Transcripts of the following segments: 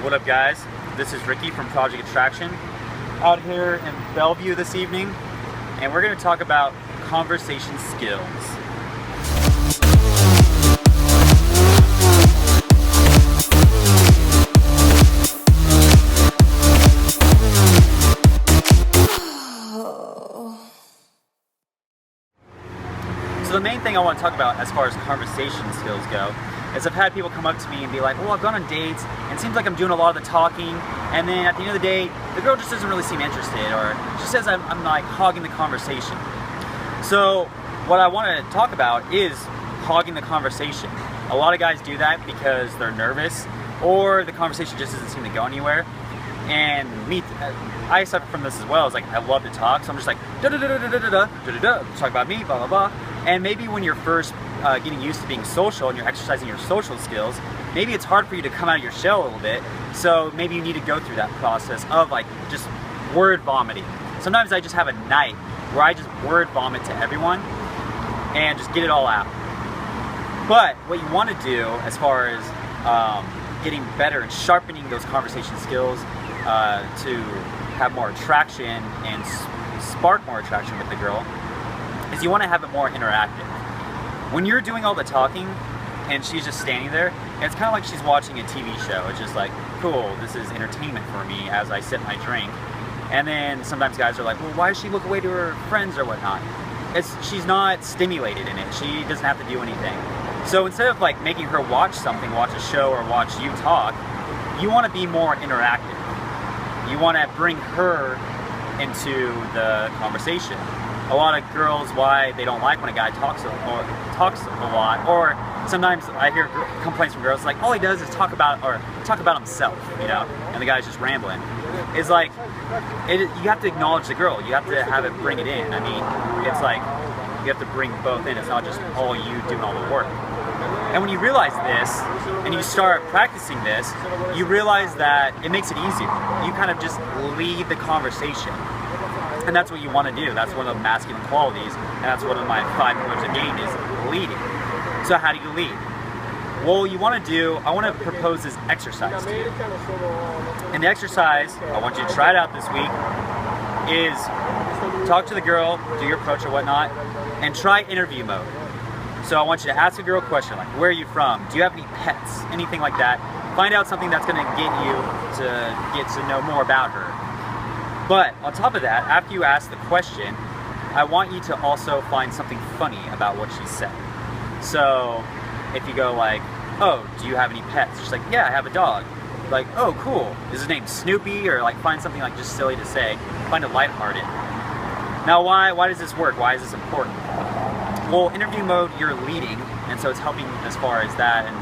What up, guys? This is Ricky from Project Attraction, out here in Bellevue this evening, and we're going to talk about conversation skills. So the main thing I want to talk about as far as conversation skills go is I've had people come up to me and be like, well, I've gone on dates and it seems like I'm doing a lot of the talking, and then at the end of the day the girl just doesn't really seem interested, or she says I'm like hogging the conversation. So what I want to talk about is hogging the conversation. A lot of guys do that because they're nervous or the conversation just doesn't seem to go anywhere. And me, I suffer from this as well. It's like I love to talk, so I'm just like talk about me, blah blah blah. And maybe when you're first getting used to being social and you're exercising your social skills, maybe it's hard for you to come out of your shell a little bit. So maybe you need to go through that process of like just word vomiting. Sometimes I just have a night where I just word vomit to everyone and just get it all out. But what you want to do as far as getting better and sharpening those conversation skills to have more attraction and spark more attraction with the girl is you want to have it more interactive. When you're doing all the talking and she's just standing there, it's kind of like she's watching a TV show. It's just like, cool, this is entertainment for me as I sip my drink. And then sometimes guys are like, well, why does she look away to her friends or whatnot? She's not stimulated in it. She doesn't have to do anything. So instead of like making her watch something, watch a show or watch you talk, you want to be more interactive. You want to bring her into the conversation. A lot of girls, why they don't like when a guy talks a lot, or sometimes I hear complaints from girls like all he does is talk about himself, you know, and the guy's just rambling. It's like you have to acknowledge the girl. You have to have it, bring it in. I mean, it's like you have to bring both in. It's not just all you doing all the work. And when you realize this and you start practicing this, you realize that it makes it easier. You kind of just lead the conversation. And that's what you want to do. That's one of the masculine qualities, and that's one of my 5 pillars of game is leading. So how do you lead? Well, I want to propose this exercise to you. And the exercise, I want you to try it out this week, is talk to the girl, do your approach or whatnot, and try interview mode. So I want you to ask a girl a question like, where are you from? Do you have any pets? Anything like that. Find out something that's going to get to know more about her. But on top of that, after you ask the question, I want you to also find something funny about what she said. So if you go like, oh, do you have any pets? She's like, yeah, I have a dog. Like, oh, cool. Is his name Snoopy? Or like find something like just silly to say. Find it lighthearted. Now why does this work? Why is this important? Well, interview mode, you're leading, and so it's helping as far as that, and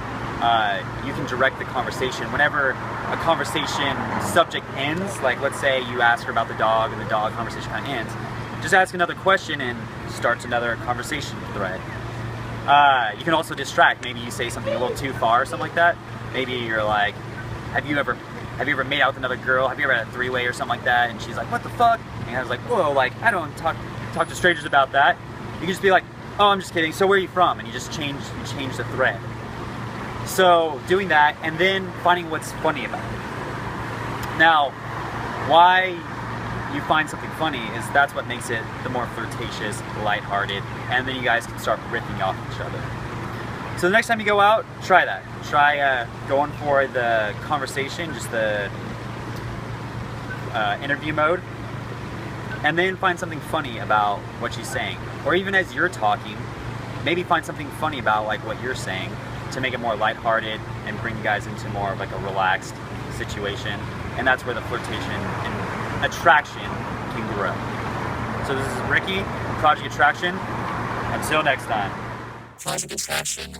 you can direct the conversation. Whenever a conversation subject ends, like let's say you ask her about the dog and the dog conversation kind of ends, just ask another question and starts another conversation thread. You can also distract. Maybe you say something a little too far or something like that. Maybe you're like, have you ever made out with another girl? Have you ever had a three-way or something like that? And she's like, what the fuck? And I was like, whoa, like I don't talk to strangers about that. You can just be like, oh, I'm just kidding. So where are you from? And you just change the thread. So doing that and then finding what's funny about it. Now, why you find something funny is that's what makes it the more flirtatious, lighthearted, and then you guys can start riffing off each other. So the next time you go out, try that. Try going for the conversation, just the interview mode, and then find something funny about what she's saying. Or even as you're talking, maybe find something funny about like what you're saying to make it more lighthearted and bring you guys into more of like a relaxed situation. And that's where the flirtation and attraction can grow. So this is Ricky, Project Attraction. Until next time. Project Attraction.